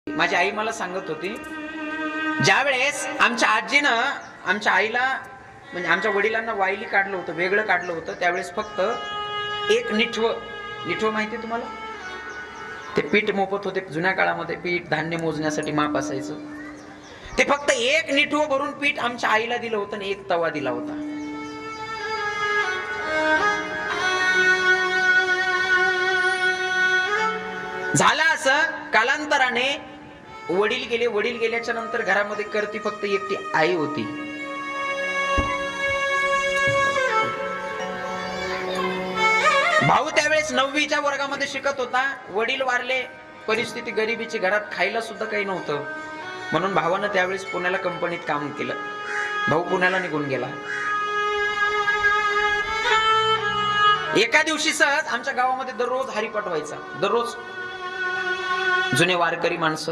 माझी आई मला सांगत होती, ज्या वेळेस आमच्या आजीनं आमच्या आईला म्हणजे आमच्या वडिलांना वायली काढलं होतं, वेगळं काढलं होतं, त्यावेळेस फक्त एक निठवं माहिती आहे तुम्हाला? ते पीठ मोपत होते जुन्या काळामध्ये, पीठ धान्य मोजण्यासाठी माप असायचं. ते फक्त एक निठवं भरून पीठ आमच्या आईला दिलं होतं आणि एक तवा दिला होता. झालं असं, कालांतराने वडील गेले. वडील गेल्याच्या नंतर घरामध्ये करती फक्त एकटी आई होती. भाऊ त्यावेळेस 9वीच्या वर्गामध्ये शिकत होता. वडील वारले, परिस्थिती गरिबीची, घरात खायला सुद्धा काही नव्हतं. म्हणून भावानं त्यावेळेस पुण्याला कंपनीत काम केलं. भाऊ पुण्याला निघून गेला. एका दिवशी सहज आमच्या गावामध्ये दररोज हरिपाठ व्हायचा. दररोज जुने वारकरी माणसं